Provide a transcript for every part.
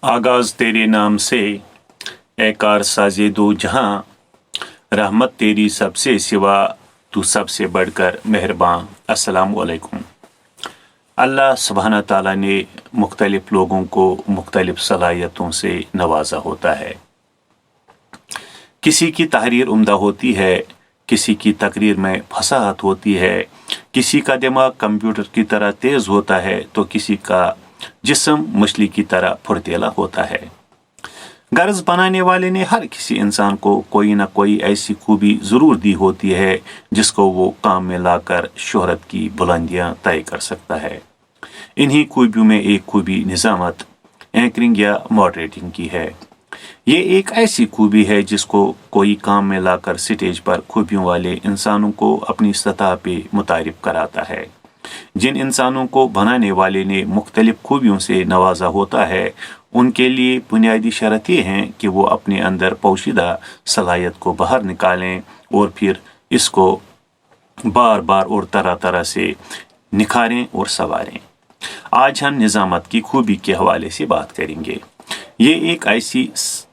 आगाज़ तेरे नाम से ए कार साजे दो जहां, रहमत तेरी सबसे सिवा, तू सबसे बढ़कर मेहरबान। अस्सलाम वालेकुम। अल्लाह सुब्हाना ताला ने मुख्तलिफ लोगों को मुख्तलिफ सलाहियतों से नवाजा होता है। किसी की तहरीर उम्दा होती है, किसी की तकरीर में फसाहत होती है, किसी का दिमाग कंप्यूटर की तरह तेज होता है तो किसी का जिस्म मछली की तरह फुर्तीला होता है। गर्ज बनाने वाले ने हर किसी इंसान को कोई ना कोई ऐसी खूबी ज़रूर दी होती है जिसको वो काम में लाकर शोहरत की बुलंदियां तय कर सकता है। इन्हीं खूबियों में एक खूबी निज़ामत, एंकरिंग या मॉडरेटिंग की है। ये एक ऐसी खूबी है जिसको कोई काम में लाकर स्टेज पर खूबियों वाले इंसानों को अपनी सतह पे मुतारिफ कराता है। जिन इंसानों को बनाने वाले ने मुख्तलिफ खूबियों से नवाजा होता है, उनके लिए बुनियादी शर्त ये है कि वो अपने अंदर पोशीदा सलाहियत को बाहर निकालें और फिर इसको बार बार और तरह तरह से निखारें और संवारें। आज हम निज़ामत की खूबी के हवाले से बात करेंगे। ये एक ऐसी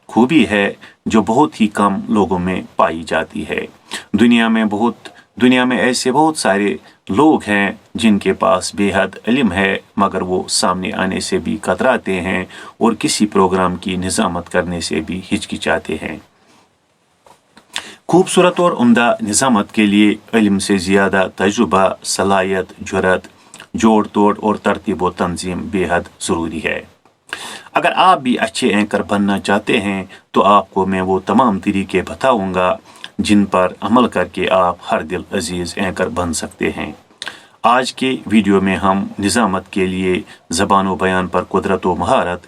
खूबी है जो बहुत ही कम लोगों में पाई जाती है। दुनिया में ऐसे बहुत सारे लोग हैं जिनके पास बेहद इल्म है, मगर वो सामने आने से भी कतराते हैं और किसी प्रोग्राम की निज़ामत करने से भी हिचकिचाते हैं। खूबसूरत और उम्दा निज़ामत के लिए इल्म से ज़्यादा तजुर्बा, सलाहियत, जुर्रत, जोड़ तोड़ और तरतीब व तंजीम बेहद ज़रूरी है। अगर आप भी अच्छे एंकर बनना चाहते हैं तो आपको मैं वो तमाम तरीके बताऊंगा जिन पर अमल करके आप हर दिल अजीज एंकर बन सकते हैं। आज के वीडियो में हम निज़ामत के लिए ज़बान व बयान पर कुदरत व महारत,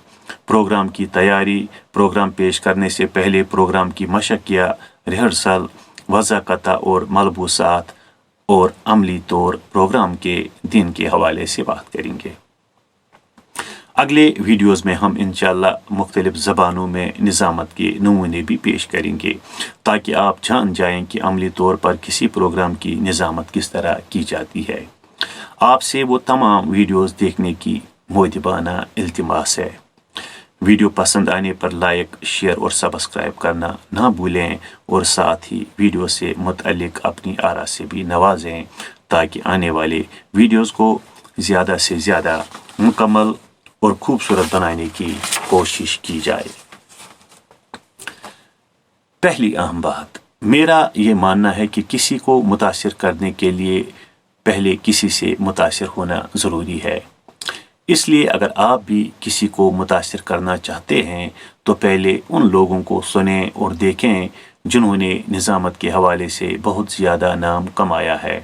प्रोग्राम की तैयारी, प्रोग्राम पेश करने से पहले प्रोग्राम की मशक या रिहर्सल, वज़ाक़ता और मलबूसात और अमली तौर प्रोग्राम के दिन के हवाले से बात करेंगे। अगले वीडियोज़ में हम इंशाअल्लाह मुख्तलिफ ज़बानों में निज़ामत के नमूने भी पेश करेंगे ताकि आप जान जाएं कि अमली तौर पर किसी प्रोग्राम की निज़ामत किस तरह की जाती है। आपसे वो तमाम वीडियोज़ देखने की मोदिबाना इल्तिमास है। वीडियो पसंद आने पर लाइक, शेयर और सब्सक्राइब करना ना भूलें और साथ ही वीडियो से मुतअल्लिक़ अपनी आरा से भी नवाजें ताकि आने वाले वीडियोज़ को ज़्यादा से ज़्यादा मुकम्मल और खूबसूरत बनाने की कोशिश की जाए। पहली अहम बात, मेरा ये मानना है कि किसी को मुतासिर करने के लिए पहले किसी से मुतासिर होना ज़रूरी है। इसलिए अगर आप भी किसी को मुतासिर करना चाहते हैं तो पहले उन लोगों को सुनें और देखें जिन्होंने निज़ामत के हवाले से बहुत ज़्यादा नाम कमाया है।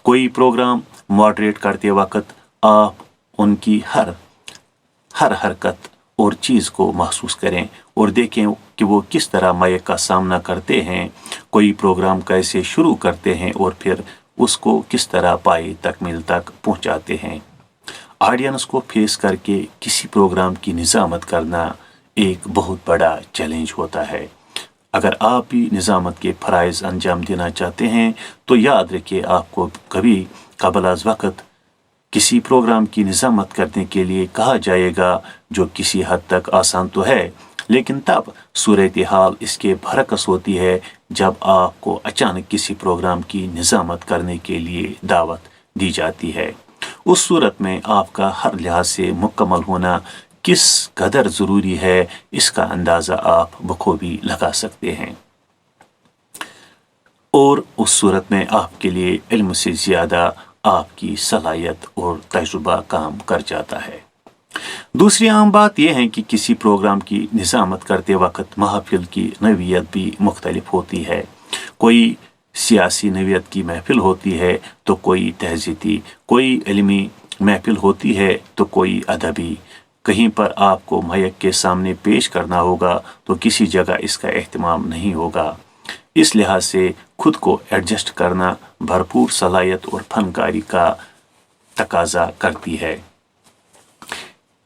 कोई प्रोग्राम मॉडरेट करते वक्त आप उनकी हर हरकत और चीज़ को महसूस करें और देखें कि वो किस तरह माइक का सामना करते हैं, कोई प्रोग्राम कैसे शुरू करते हैं और फिर उसको किस तरह पाई तकमील तक पहुंचाते हैं। ऑडियंस को फेस करके किसी प्रोग्राम की निज़ामत करना एक बहुत बड़ा चैलेंज होता है। अगर आप भी निज़ामत के फ़राइज़ अंजाम देना चाहते हैं तो याद रखिए आपको कभी क़ब्ल अज़ वक़्त किसी प्रोग्राम की निज़ामत करने के लिए कहा जाएगा जो किसी हद तक आसान तो है, लेकिन तब सूरत हाल इसके बरअक्स होती है जब आपको अचानक किसी प्रोग्राम की निज़ामत करने के लिए दावत दी जाती है। उस सूरत में आपका हर लिहाज से मुकम्मल होना किस कदर ज़रूरी है इसका अंदाज़ा आप बखूबी लगा सकते हैं और उस सूरत में आपके लिए इल्म से ज़्यादा आपकी सलाहियत और तजुर्बा काम कर जाता है। दूसरी आम बात यह है कि किसी प्रोग्राम की निज़ामत करते वक्त महफिल की नवीयत भी मुख्तलिफ होती है। कोई सियासी नवीयत की महफिल होती है तो कोई तहज़ीती, कोई इल्मी महफिल होती है तो कोई अदबी। कहीं पर आपको माइक के सामने पेश करना होगा तो किसी जगह इसका एहतमाम नहीं होगा। इस लिहाज से खुद को एडजस्ट करना भरपूर सलाहियत और फनकारी का तकाजा करती है।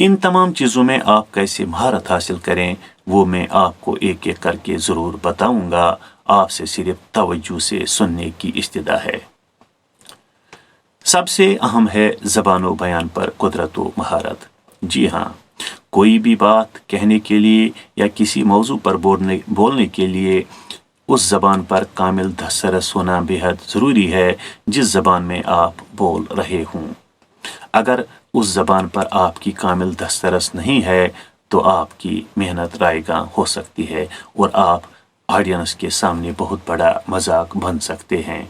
इन तमाम चीज़ों में आप कैसे महारत हासिल करें वो मैं आपको एक एक करके ज़रूर बताऊंगा। आपसे सिर्फ तवज्जो से सुनने की इस्तिदा है। सबसे अहम है ज़बान व बयान पर कुदरत व महारत। जी हाँ, कोई भी बात कहने के लिए या किसी मौजू पर बोलने के लिए उस ज़बान पर कामिल दस्तरस होना बेहद ज़रूरी है जिस ज़बान में आप बोल रहे हों। अगर उस ज़बान पर आपकी कामिल दस्तरस नहीं है तो आपकी मेहनत रायगा हो सकती है और आप ऑडियंस के सामने बहुत बड़ा मजाक बन सकते हैं।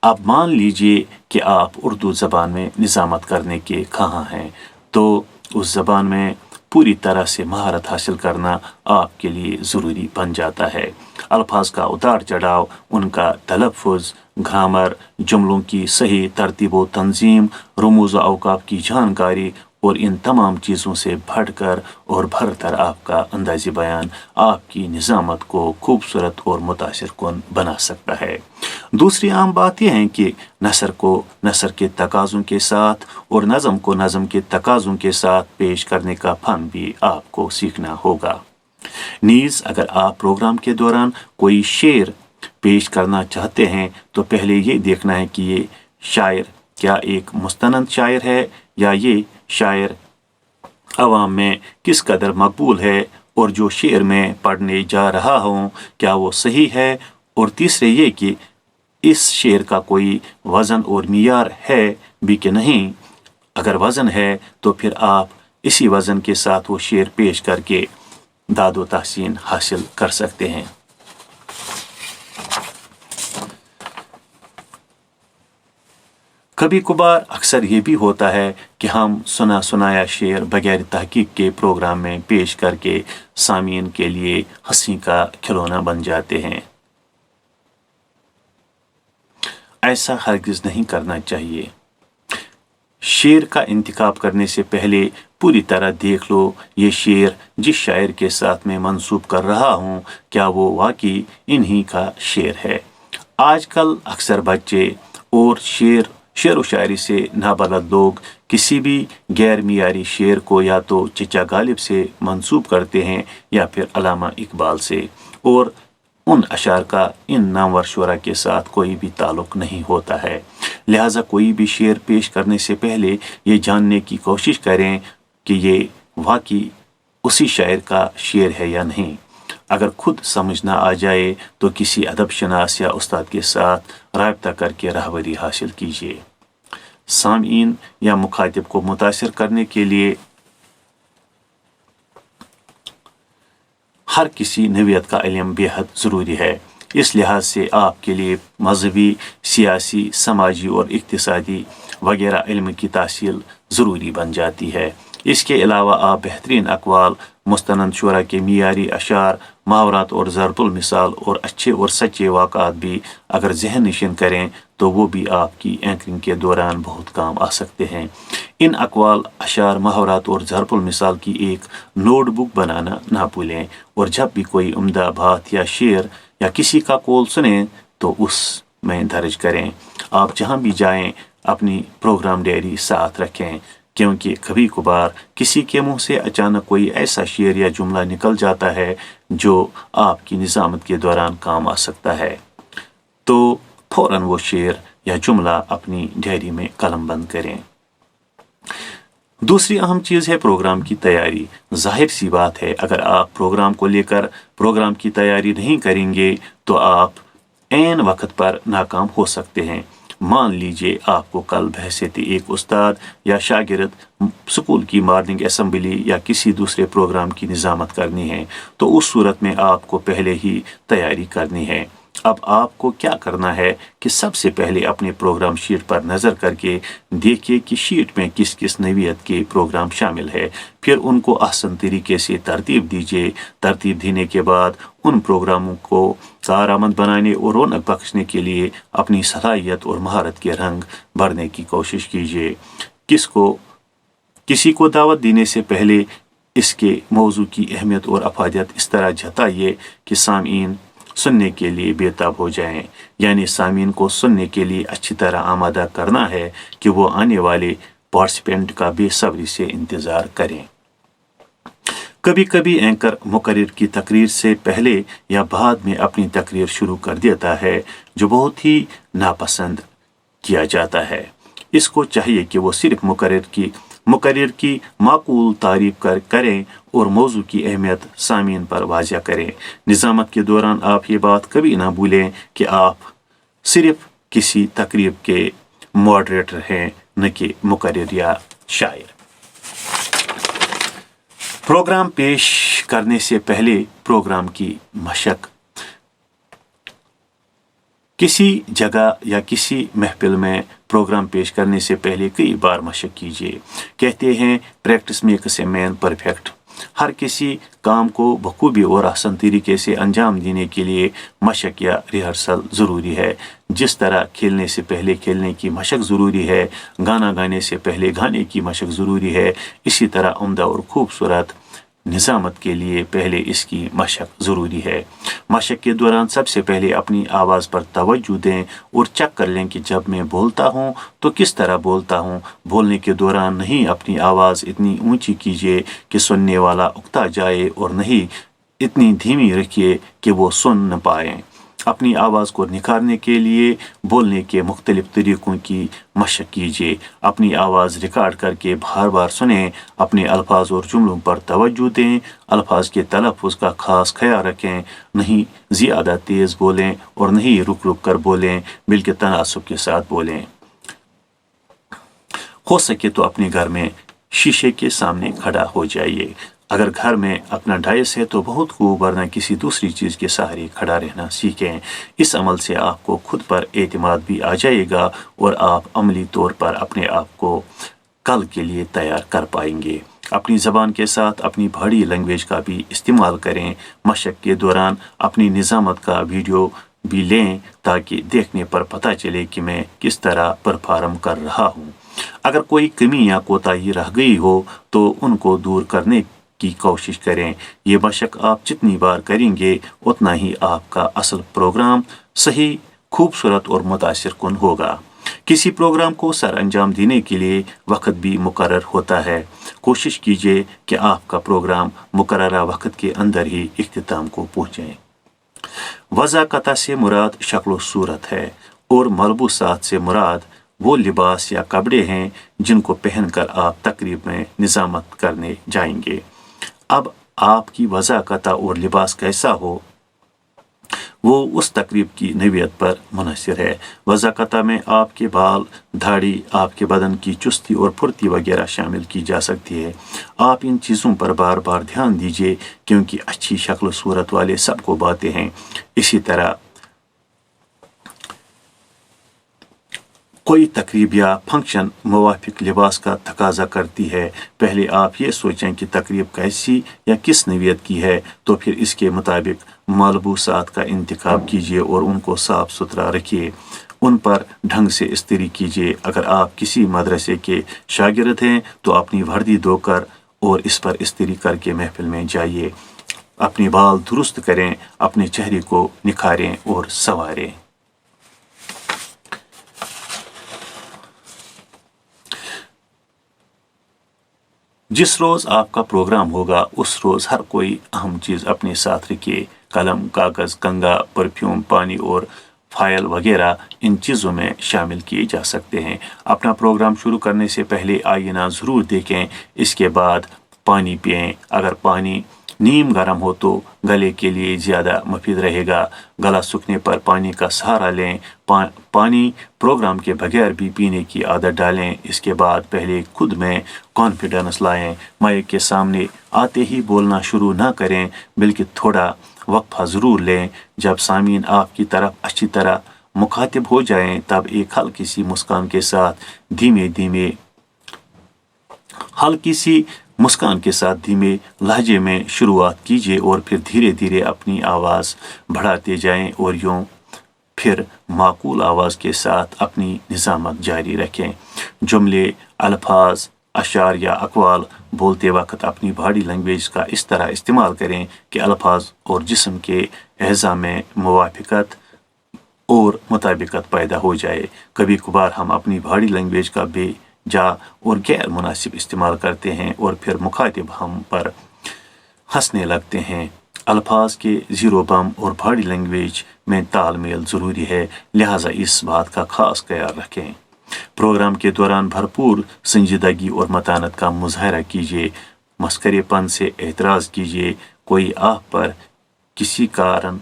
अब मान लीजिए कि आप उर्दू ज़बान में निज़ामत करने के ख़्वाह हैं, तो उस ज़बान में पूरी तरह से महारत हासिल करना आपके लिए ज़रूरी बन जाता है। अल्फाज का उतार चढ़ाव, उनका तलफ़ुज़, ग्रामर, जुमलों की सही तरतीब व तंजीम, रमूज़ अवकाफ की जानकारी और इन तमाम चीज़ों से बढ़कर और भरकर आपका अंदाज़ी बयान आपकी निज़ामत को खूबसूरत और मुतासिर कुन बना सकता है। दूसरी आम बात यह है कि नसर को नसर के तकाज़ों के साथ और नज़म को नज़म के तकाज़ों के साथ पेश करने का फ़न भी आपको सीखना होगा। नीज़ अगर आप प्रोग्राम के दौरान कोई शेर पेश करना चाहते हैं तो पहले ये देखना है कि ये शायर क्या एक मुस्तनद शायर है या ये शायर अवाम में किस कदर मकबूल है, और जो शेर में पढ़ने जा रहा हूँ क्या वो सही है, और तीसरे ये कि इस शेर का कोई वज़न और मियार है भी कि नहीं। अगर वज़न है तो फिर आप इसी वज़न के साथ वो शेर पेश करके दाद व तहसीन हासिल कर सकते हैं। कभी कभार अक्सर ये भी होता है कि हम सुना सुनाया शेर बगैर तहकीक के प्रोग्राम में पेश करके सामीन के लिए हंसी का खिलौना बन जाते हैं। ऐसा हरगिज़ नहीं करना चाहिए। शेर का इंतखाब करने से पहले पूरी तरह देख लो ये शेर जिस शायर के साथ मैं मंसूब कर रहा हूँ क्या वो वाकई इन्हीं का शेर है। आजकल अक्सर बच्चे और शेर व शायरी से नाबलद लोग किसी भी गैर मियारी शेर को या तो चचा गालिब से मंसूब करते हैं या फिर अल्लामा इकबाल से, और उन अशार का इन नामवर शुरा के साथ कोई भी ताल्लुक़ नहीं होता है। लिहाजा कोई भी शेर पेश करने से पहले ये जानने की कोशिश करें कि ये वाकई उसी शायर का शेर है या नहीं। अगर खुद समझ ना आ जाए तो किसी अदब शनास या उस्ताद के साथ राब्ता करके रहबरी हासिल कीजिए। सामीन या मुखातिब को मुतासिर करने के लिए हर किसी नवियत का इल्म बेहद ज़रूरी है। इस लिहाज से आपके लिए मजहबी, सियासी, समाजी और इक्तिसादी वगैरह इल्म की तासील ज़रूरी बन जाती है। इसके अलावा आप बेहतरीन अक़वाल, मुस्तनद शुरा के मियारी अशार, मुहावरात और ज़रबुल मिसाल और अच्छे और सच्चे वाक़ात भी अगर जहन नशीन करें तो वो भी आपकी एंकरिंग के दौरान बहुत काम आ सकते हैं। इन अक़वाल, अशार, मुहावरात और ज़रबुल मिसाल की एक नोटबुक बनाना ना भूलें, और जब भी कोई उम्दा बात या शेर या किसी का कौल सुने तो उसमें दर्ज करें। आप जहाँ भी जाएं अपनी प्रोग्राम डायरी साथ रखें, क्योंकि कभी कभार किसी के मुंह से अचानक कोई ऐसा शेर या जुमला निकल जाता है जो आपकी निज़ामत के दौरान काम आ सकता है। तो फौरन वो शेर या जुमला अपनी डायरी में कलमबंद करें। दूसरी अहम चीज़ है प्रोग्राम की तैयारी। जाहिर सी बात है अगर आप प्रोग्राम को लेकर प्रोग्राम की तैयारी नहीं करेंगे तो आप ऐन वक्त पर नाकाम हो सकते हैं। मान लीजिए आपको कल बहैसियत एक उस्ताद या शागिर्द स्कूल की मॉर्निंग असेंबली या किसी दूसरे प्रोग्राम की निज़ामत करनी है, तो उस सूरत में आपको पहले ही तैयारी करनी है। अब आपको क्या करना है कि सबसे पहले अपने प्रोग्राम शीट पर नज़र करके देखिए कि शीट में किस किस नवीयत के प्रोग्राम शामिल है। फिर उनको आसान तरीके से तरतीब दीजिए। तरतीब देने के बाद उन प्रोग्रामों को कारआमद बनाने और रौनक बख्शने के लिए अपनी सलाहियत और महारत के रंग भरने की कोशिश कीजिए। किसी को दावत देने से पहले इसके मौजू की अहमियत और अफादियत इस तरह जताइए कि सामीन सुनने के लिए बेताब हो जाएं। यानी सामीन को सुनने के लिए अच्छी तरह आमादा करना है कि वो आने वाले पार्टिसिपेंट का बेसब्री से इंतज़ार करें। कभी कभी एंकर मुकर्रिर की तकरीर से पहले या बाद में अपनी तकरीर शुरू कर देता है, जो बहुत ही नापसंद किया जाता है। इसको चाहिए कि वो सिर्फ मुकर्रिर की मुकर्रिर की माकूल तारीफ करें और मौजू की अहमियत सामीन पर वाज़ा करें। निज़ामत के दौरान आप ये बात कभी ना भूलें कि आप सिर्फ किसी तकरीब के मॉडरेटर हैं, न कि मुकर्रिर या शायर। प्रोग्राम पेश करने से पहले प्रोग्राम की मशक। किसी जगह या किसी महफिल में प्रोग्राम पेश करने से पहले कई बार मशक कीजिए। कहते हैं practice makes a man perfect. हर किसी काम को बखूबी और आसान तरीके से अंजाम देने के लिए मशक या रिहर्सल ज़रूरी है। जिस तरह खेलने से पहले खेलने की मशक ज़रूरी है, गाना गाने से पहले गाने की मशक ज़रूरी है, इसी तरह उम्दा और खूबसूरत निज़ामत के लिए पहले इसकी मशक ज़रूरी है। मशक के दौरान सबसे पहले अपनी आवाज़ पर तवज्जो दें और चेक कर लें कि जब मैं बोलता हूँ तो किस तरह बोलता हूँ। बोलने के दौरान नहीं अपनी आवाज़ इतनी ऊंची कीजिए कि सुनने वाला उकता जाए और नहीं इतनी धीमी रखिए कि वो सुन न पाए। अपनी आवाज़ को निखारने के लिए बोलने के मुख्तलिफ तरीक़ों की मशक कीजिए। अपनी आवाज़ रिकॉर्ड करके बार बार सुनें। अपने अल्फाज और जुमलों पर तवज्जो दें। अल्फाज के तलफ़्फ़ुज़ का ख़ास ख्याल रखें। नहीं ज़्यादा तेज़ बोलें और नहीं रुक रुक कर बोलें, बल्कि तनासुब के साथ बोलें। हो सके तो अपने घर में शीशे के सामने खड़ा हो जाइए। अगर घर में अपना डायस है तो बहुत खूब, वरना किसी दूसरी चीज़ के सहारे खड़ा रहना सीखें। इस अमल से आपको खुद पर एतमाद भी आ जाएगा और आप अमली तौर पर अपने आप को कल के लिए तैयार कर पाएंगे। अपनी ज़बान के साथ अपनी बॉडी लैंग्वेज का भी इस्तेमाल करें। मशक के दौरान अपनी निज़ामत का वीडियो भी लें ताकि देखने पर पता चले कि मैं किस तरह परफॉर्म कर रहा हूँ। अगर कोई कमी या कोताही रह गई हो तो उनको दूर करने की कोशिश करें। ये मशक आप जितनी बार करेंगे उतना ही आपका असल प्रोग्राम सही, खूबसूरत और मुतासिर कुन होगा। किसी प्रोग्राम को सर अंजाम देने के लिए वक्त भी मुकर्रर होता है। कोशिश कीजिए कि आपका प्रोग्राम मुकर्ररा वक्त के अंदर ही इख्तिताम को पहुँचे। वज़ाकता से मुराद शक्ल सूरत है और मलबूसात से मुराद वो लिबास या कपड़े हैं जिनको पहनकर आप तकरीब में निज़ामत करने जाएंगे। अब आपकी वज़ाकता और लिबास कैसा हो वो उस तकरीब की नौइयत पर मुनहसर है। वज़ाकता में आपके बाल, दाढ़ी, आपके बदन की चुस्ती और फुर्ती वगैरह शामिल की जा सकती है। आप इन चीज़ों पर बार बार ध्यान दीजिए क्योंकि अच्छी शक्ल सूरत वाले सबको बातें हैं। इसी तरह कोई तकरीब या फंक्शन मुवाफिक लिबास का तकाजा करती है। पहले आप ये सोचें कि तकरीब कैसी या किस नौइयत की है, तो फिर इसके मुताबिक मलबूसात का इंतखाब कीजिए और उनको साफ सुथरा रखिए। उन पर ढंग से इस्त्री कीजिए। अगर आप किसी मदरसे के शागिर्द हैं तो अपनी वर्दी धोकर और इस पर इस्त्री करके महफिल में जाइए। अपने बाल दुरुस्त करें, अपने चेहरे को निखारें और संवारें। जिस रोज़ आपका प्रोग्राम होगा उस रोज़ हर कोई अहम चीज़ अपने साथ रखिए। कलम, कागज़, कंगा, परफ्यूम, पानी और फाइल वगैरह इन चीज़ों में शामिल किए जा सकते हैं। अपना प्रोग्राम शुरू करने से पहले आईना ज़रूर देखें। इसके बाद पानी पिएं। अगर पानी नीम गर्म हो तो गले के लिए ज़्यादा मुफीद रहेगा। गला सूखने पर पानी का सहारा लें। पानी प्रोग्राम के बगैर भी पीने की आदत डालें। इसके बाद पहले खुद में कॉन्फिडेंस लाएं। माइक के सामने आते ही बोलना शुरू ना करें, बल्कि थोड़ा वक्फा ज़रूर लें। जब सामीन आपकी तरफ अच्छी तरह मुखातिब हो जाएं, तब एक हल्की सी मुस्कान के साथ धीमे लहजे में शुरुआत कीजिए और फिर धीरे धीरे अपनी आवाज़ बढ़ाते जाएं और यूं फिर माकूल आवाज़ के साथ अपनी निज़ामत जारी रखें। जुमले, अल्फाज, अशार या अक़वाल बोलते वक्त अपनी बॉडी लैंग्वेज का इस तरह इस्तेमाल करें कि अल्फाज और जिस्म के एज़ा में मुवाफ़क़त और मुताबिकत पैदा हो जाए। कभी कभार हम अपनी बॉडी लैंग्वेज का बेजा और गैर मुनासिब इस्तेमाल करते हैं और फिर मुखातिब हम पर हंसने लगते हैं। अल्फाज के ज़ीरो बम और बॉडी लैंग्वेज में तालमेल ज़रूरी है, लिहाजा इस बात का ख़ास ख्याल रखें। प्रोग्राम के दौरान भरपूर संजीदगी और मतानत का मुजाहरा कीजिए। मस्करेपन से एतराज़ कीजिए। कोई आप पर किसी कारण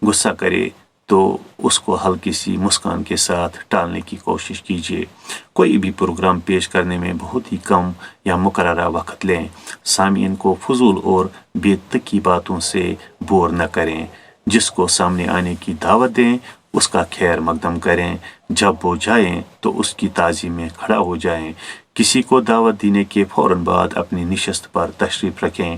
गुस्सा करे तो उसको हल्की सी मुस्कान के साथ टालने की कोशिश कीजिए। कोई भी प्रोग्राम पेश करने में बहुत ही कम या मुकर्ररा वक्त लें। सामीन को फजूल और बेतुकी बातों से बोर न करें। जिसको सामने आने की दावत दें उसका खैर मकदम करें। जब वो जाएं तो उसकी ताज़ी में खड़ा हो जाएं। किसी को दावत देने के फ़ौरन बाद अपनी नशिस्त पर तशरीफ़ रखें।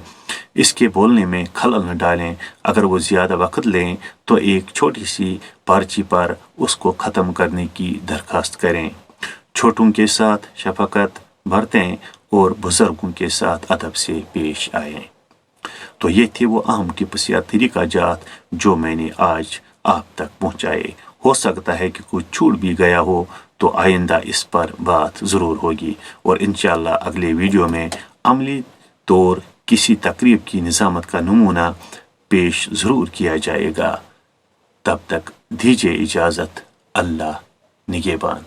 इसके बोलने में खलल न डालें। अगर वो ज़्यादा वक्त लें तो एक छोटी सी पर्ची पर उसको ख़त्म करने की दरख्वास्त करें। छोटों के साथ शफ़क़त बरतें और बुज़ुर्गों के साथ अदब से पेश आएँ। तो ये थे वो अहम टिप्स या तरीका जात जो मैंने आज आप तक पहुँचाए। हो सकता है कि कुछ छूट भी गया हो तो आइंदा इस पर बात ज़रूर होगी और इंशाअल्लाह अगले वीडियो में अमली तौर किसी तकरीब की निज़ामत का नमूना पेश ज़रूर किया जाएगा। तब तक दीजिए इजाज़त। अल्लाह निगहबान।